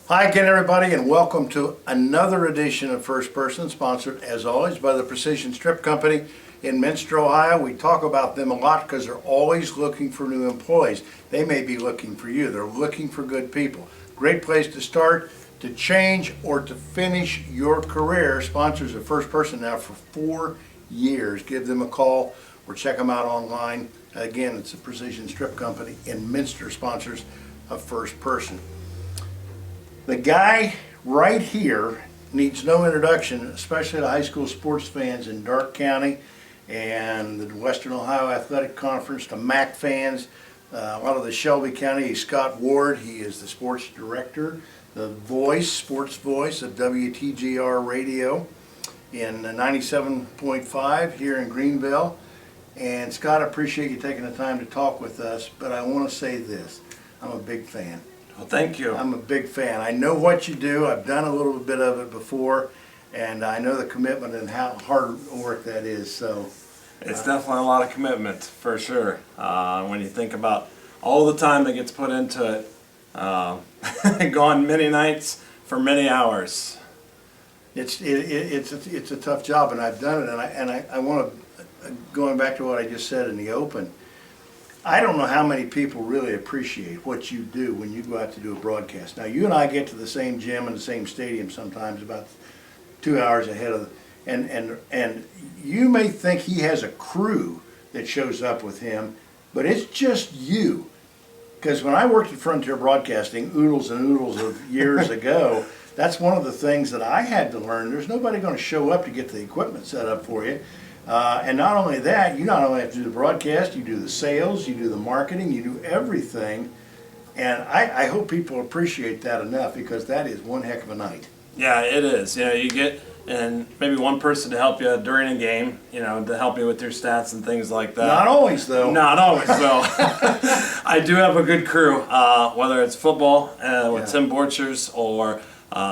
Hi again, everybody, and welcome to another edition of First Person, sponsored as always by the Precision Strip Company in Minster, Ohio. We talk about them a lot because they're always looking for new employees. They may be looking for you. They're looking for good people. Great place to start, to change, or to finish your career. Sponsors of First Person now for 4 years. Give them a call or check them out online. Again, it's the Precision Strip Company in Minster, sponsors of First Person. The guy right here needs no introduction, especially to high school sports fans in Darke County and the Western Ohio Athletic Conference, to MAC fans, a lot of the Shelby County. He's Scott Ward. He is the sports director, the voice, sports voice of WTGR Radio in 97.5 here in Greenville. And Scott, I appreciate you taking the time to talk with us, but I want to say this. I'm a big fan. Well, thank you. I'm a big fan. I know what you do. I've done a little bit of it before, and I know the commitment and how hard work that is. So it's definitely a lot of commitment, for sure. When you think about all the time that gets put into it, gone many nights for many hours. It's a tough job, and I've done it. And I want to, going back to what I just said in the open, I don't know how many people really appreciate what you do when you go out to do a broadcast. Now, you and I get to the same gym and the same stadium sometimes about 2 hours ahead of and you may think he has a crew that shows up with him, but it's just you. Because when I worked at Frontier Broadcasting, oodles and oodles of years ago, that's one of the things that I had to learn. There's nobody going to show up to get the equipment set up for you. And not only that, you not only have to do the broadcast, you do the sales, you do the marketing, you do everything. And I hope people appreciate that enough, because that is one heck of a night. Yeah, it is. You know, you get and maybe one person to help you during a game, you know, to help you with your stats and things like that. Not always, though. Not always, though. I do have a good crew, whether it's football with Tim Borchers or,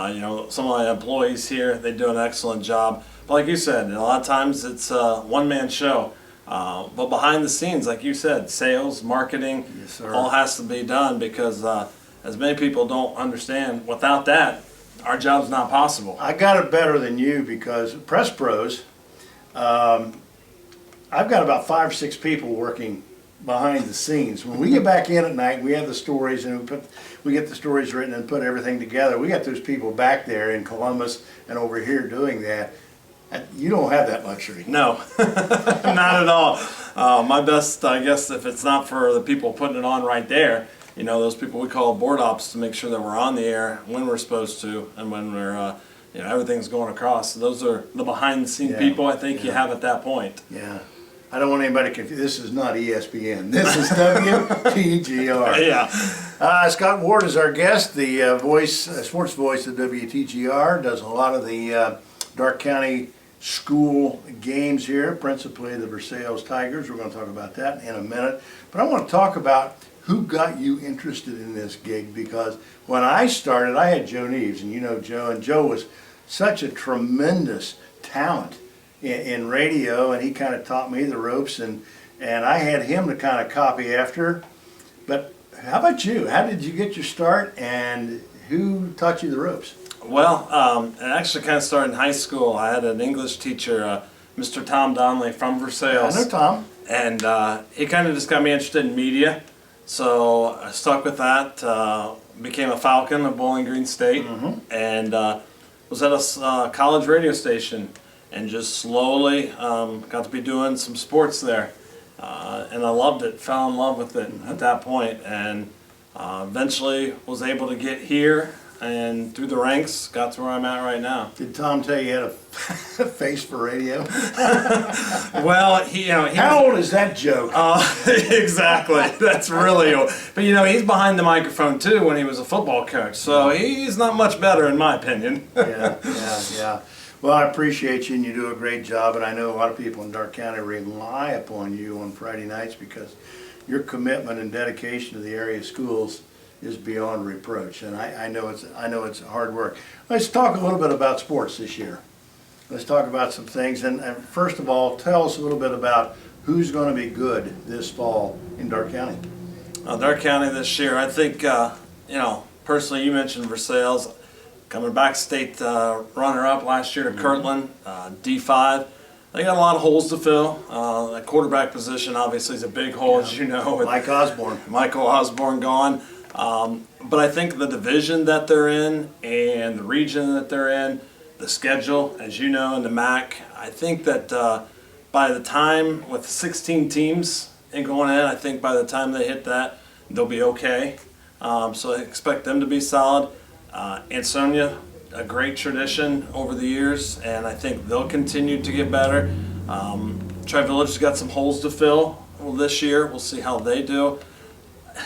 you know, some of my employees here. They do an excellent job. But like you said, a lot of times it's a one-man show. But behind the scenes, like you said, sales, marketing, yes, sir, all has to be done, because as many people don't understand, without that, our job's not possible. I got it better than you, because Press Pros, I've got about 5 or 6 people working behind the scenes. When we get back in at night, we have the stories, and we get the stories written and put everything together. We got those people back there in Columbus and over here doing that. You don't have that luxury. No, not at all. My best, I guess, if it's not for the people putting it on right there, you know, those people we call board ops, to make sure that we're on the air when we're supposed to, and when we're, you know, everything's going across. So those are the behind-the-scenes people I think you have at that point. Yeah. I don't want anybody confused. This is not ESPN. This is WTGR. Yeah. Scott Ward is our guest, the sports voice of WTGR. Does a lot of the Darke County school games here, principally the Versailles Tigers. We're going to talk about that in a minute. But I want to talk about who got you interested in this gig, because when I started, I had Joe Neves, and you know Joe, and Joe was such a tremendous talent in radio, and he kind of taught me the ropes, and I had him to kind of copy after. But how about you? How did you get your start, and who taught you the ropes? Well, it actually kind of started in high school. I had an English teacher, Mr. Tom Donnelly from Versailles. I know Tom. And he kind of just got me interested in media. So I stuck with that, became a Falcon of Bowling Green State, and was at a college radio station, and just slowly got to be doing some sports there. And I loved it, fell in love with it at that point, and eventually was able to get here, and through the ranks, got to where I'm at right now. Did Tom tell you you had a face for radio? Well, he How old is that joke? Exactly. That's really old. But you know, he's behind the microphone too when he was a football coach, so he's not much better in my opinion. Yeah. Well, I appreciate you, and you do a great job, and I know a lot of people in Darke County rely upon you on Friday nights, because your commitment and dedication to the area schools is beyond reproach, and I know it's hard work. Let's talk a little bit about sports this year. Let's talk about some things, and first of all, tell us a little bit about who's going to be good this fall in Darke County. Darke County this year, I think, you know, personally, you mentioned Versailles, coming back state runner-up last year to Kirtland, D5. They got a lot of holes to fill. That quarterback position obviously is a big hole, as you know, with Mike Osborne. Michael Osborne gone. But I think the division that they're in and the region that they're in, the schedule, as you know, in the MAC, I think that by the time, with 16 teams and going in, I think by the time they hit that, they'll be okay. So I expect them to be solid. Ansonia, a great tradition over the years, and I think they'll continue to get better. Tri-Village has got some holes to fill this year. We'll see how they do.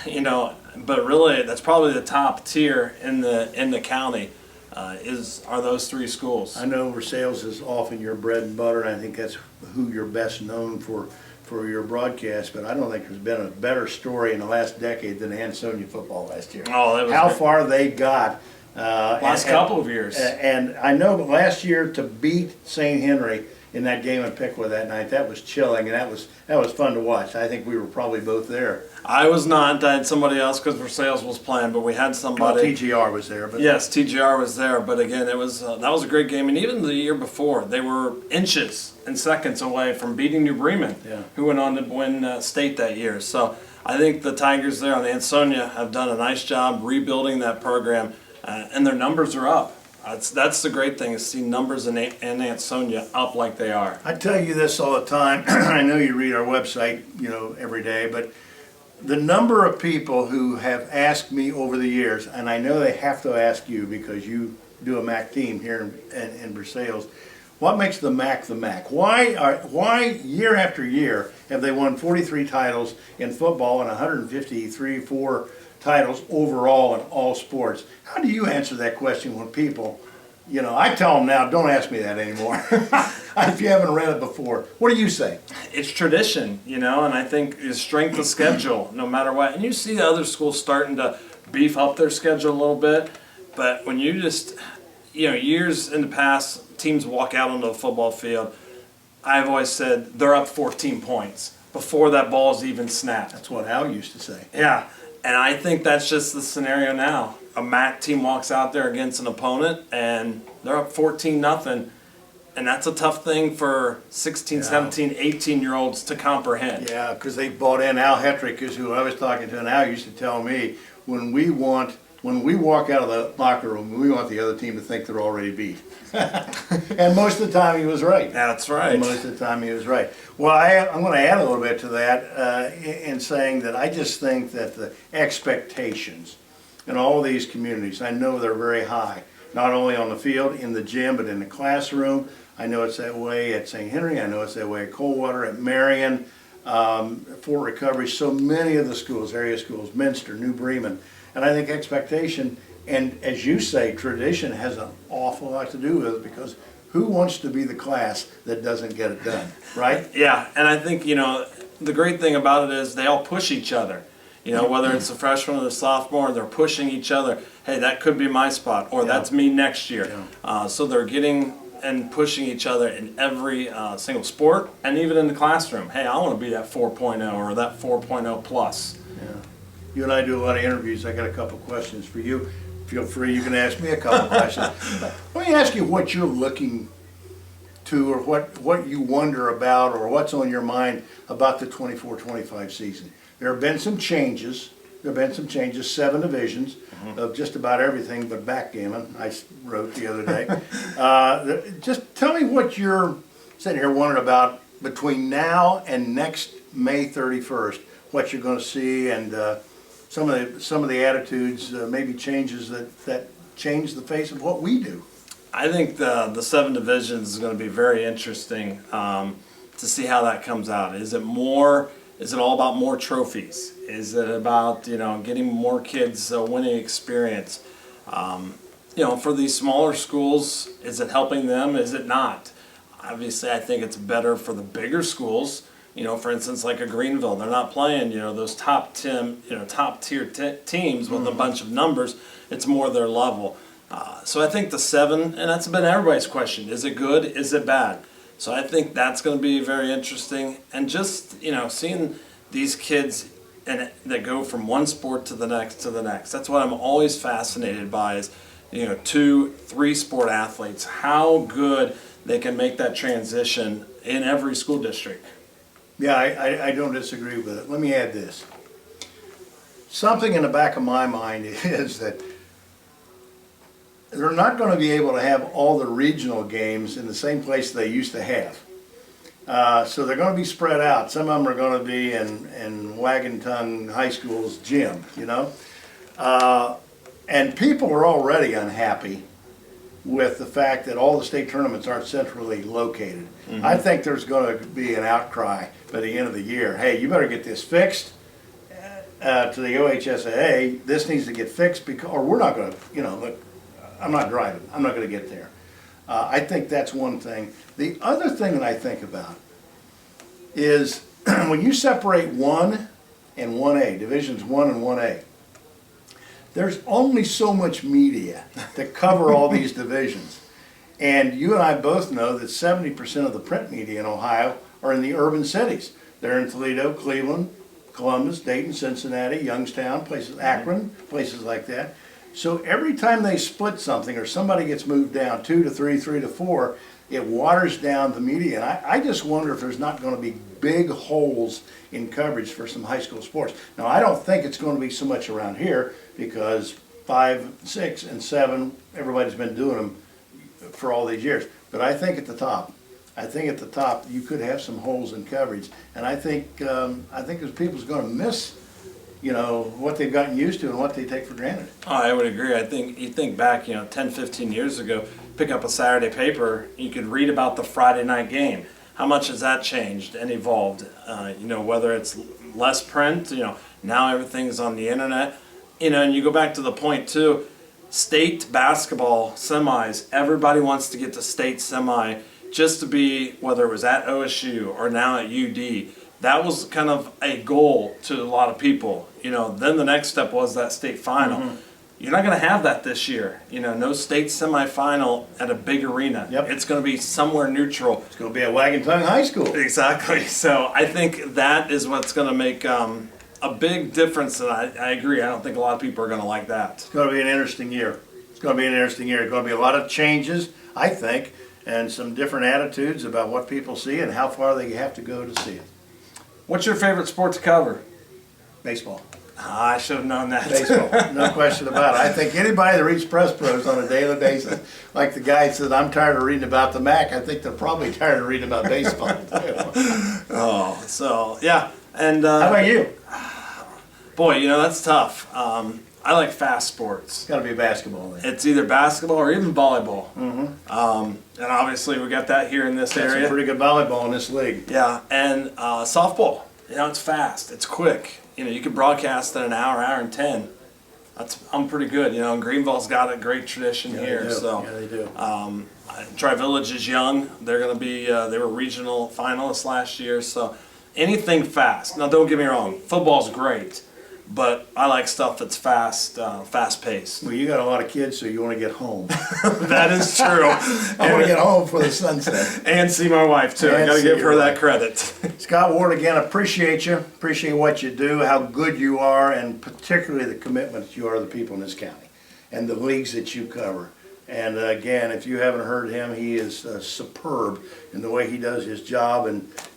You know, but really, that's probably the top tier in the county. Are those three schools? I know Versailles is often your bread and butter, and I think that's who you're best known for your broadcast, but I don't think there's been a better story in the last decade than Ansonia football last year. Oh, that was how great. far they got. Last couple of years. And I know last year to beat St. Henry in that game in Piqua that night, that was chilling, and that was fun to watch. I think we were probably both there. I was not. I had somebody else because Versailles was playing, but we had Well, somebody. TGR was there, but Yes, TGR was there, but again, it was that was a great game, and even the year before, they were inches and seconds away from beating New Bremen, Yeah. who went on to win state that year. So I think the Tigers there on Ansonia have done a nice job rebuilding that program, and their numbers are up. That's the great thing, is see numbers in Ansonia up like they are. I tell you this all the time. I know you read our website, every day, but the number of people who have asked me over the years, and I know they have to ask you because you do a MAC team here in Versailles, what makes the MAC the MAC? Why year after year have they won 43 titles in football and 153, 4 titles overall in all sports? How do you answer that question when people, I tell them now, don't ask me that anymore. If you haven't read it before, what do you say? It's tradition, and I think it's strength of schedule, no matter what. And you see the other schools starting to beef up their schedule a little bit, but when you just, years in the past, teams walk out onto the football field, I've always said they're up 14 points before that ball is even snapped. That's what Al used to say. Yeah, and I think that's just the scenario now. A MAC team walks out there against an opponent, and they're up 14-0, and that's a tough thing for 16, 17, 18-year-olds to comprehend. Yeah, because they bought in Al Hetrick, is who I was talking to, and Al used to tell me, when we walk out of the locker room, we want the other team to think they're already beat. And most of the time he was right. That's right. Most of the time he was right. Well, I'm going to add a little bit to that in saying that I just think that the expectations in all these communities, I know they're very high, not only on the field, in the gym, but in the classroom. I know it's that way at St. Henry. I know it's that way at Coldwater, at Marion, Fort Recovery, so many of the schools, area schools, Minster, New Bremen. And I think expectation, and as you say, tradition has an awful lot to do with it, because who wants to be the class that doesn't get it done, right? Yeah, and I think, the great thing about it is they all push each other. Whether it's a freshman or the sophomore, they're pushing each other. Hey, that could be my spot, or that's me next year. So they're getting and pushing each other in every single sport, and even in the classroom. Hey, I want to be that 4.0 or that 4.0 plus. Yeah. You and I do a lot of interviews. I got a couple questions for you. Feel free, you can ask me a couple questions. But let me ask you what you're looking to, or what you wonder about, or what's on your mind about the 24-25 season. There have been some changes. 7 divisions of just about everything but backgammon, I wrote the other day. Just tell me what you're sitting here wondering about between now and next May 31st, what you're going to see, and some of the attitudes, maybe changes that change the face of what we do. I think the 7 divisions is going to be very interesting to see how that comes out. Is it all about more trophies? Is it about getting more kids a winning experience? For these smaller schools, is it helping them? Is it not? Obviously, I think it's better for the bigger schools. For instance, like a Greenville, they're not playing those top tier teams with a bunch of numbers. It's more their level. So I think the 7, and that's been everybody's question: is it good? Is it bad? So I think that's going to be very interesting, and just seeing these kids and that go from one sport to the next to the next. That's what I'm always fascinated by is, 2, 3 sport athletes, how good they can make that transition in every school district. Yeah, I don't disagree with it. Let me add this. Something in the back of my mind is that they're not going to be able to have all the regional games in the same place they used to have. So they're going to be spread out. Some of them are going to be in Wagon Tongue High School's gym, and people are already unhappy with the fact that all the state tournaments aren't centrally located. Mm-hmm. I think there's going to be an outcry by the end of the year. Hey, you better get this fixed to the OHSAA. This needs to get fixed or we're not going to, look, I'm not driving. I'm not going to get there. I think that's one thing. The other thing that I think about is when you separate 1 and 1A, Divisions 1 and 1A, there's only so much media to cover all these divisions. And you and I both know that 70% of the print media in Ohio are in the urban cities. They're in Toledo, Cleveland, Columbus, Dayton, Cincinnati, Youngstown, places, Akron, places like that. So every time they split something or somebody gets moved down 2 to 3, 3 to 4, it waters down the media. And I just wonder if there's not going to be big holes in coverage for some high school sports. Now, I don't think it's going to be so much around here because 5, 6, and 7, everybody's been doing them for all these years. But I think at the top, you could have some holes in coverage. And I think there's people's going to miss what they've gotten used to and what they take for granted. Oh, I would agree. I think you think back, 10, 15 years ago, pick up a Saturday paper, you could read about the Friday night game. How much has that changed and evolved? Whether it's less print, now everything's on the internet. And you go back to the point too, state basketball semis, everybody wants to get to state semi just to be, whether it was at OSU or now at UD. That was kind of a goal to a lot of people. Then the next step was that state final. Mm-hmm. You're not going to have that this year. No state semifinal at a big arena. Yep. It's going to be somewhere neutral. It's going to be at Wagon Tongue High School. Exactly. So I think that is what's going to make a big difference. And I agree. I don't think a lot of people are going to like that. It's going to be an interesting year. It's going to be a lot of changes, I think, and some different attitudes about what people see and how far they have to go to see it. What's your favorite sport to cover? Baseball. I should have known that. Baseball, no question about it. I think anybody that reads press pros on a daily basis, like the guy said, I'm tired of reading about the MAC, I think they're probably tired of reading about baseball. Oh, so, yeah. And how about you? Boy, that's tough. I like fast sports. It's got to be basketball then. It's either basketball or even volleyball. Mm-hmm. And obviously we got that here in this Got area. some pretty good volleyball in this league. Yeah, and softball. It's fast. It's quick. You can broadcast in an hour, hour and 10. I'm pretty good. And Greenville's got a great tradition here. They do. So yeah, they do. Tri-Village is young. They're going to be. They were regional finalists last year. So anything fast. Now, don't get me wrong. Football's great, but I like stuff that's fast, fast-paced. Well, you got a lot of kids, so you want to get home. That is true. I want to get home for the sunset. And see my wife, too. I got to give her that credit. Scott Ward, again, appreciate you. Appreciate what you do, how good you are, and particularly the commitment you are to the people in this county and the leagues that you cover. And again, if you haven't heard him, he is superb in the way he does his job.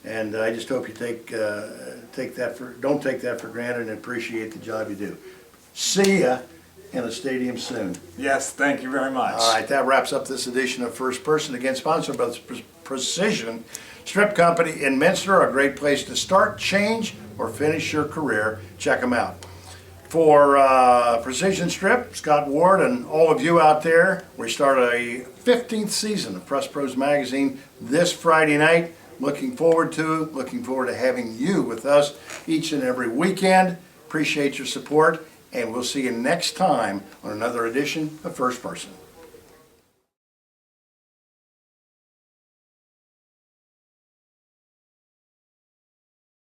And I just hope you don't take that for granted and appreciate the job you do. See ya in the stadium soon. Yes, thank you very much. All right, that wraps up this edition of First Person, again sponsored by the Precision Strip Company in Minster, a great place to start, change, or finish your career. Check them out. For Precision Strip, Scott Ward, and all of you out there, we start a 15th season of Press Pros Magazine this Friday night. Looking forward to having you with us each and every weekend. Appreciate your support, and we'll see you next time on another edition of First Person.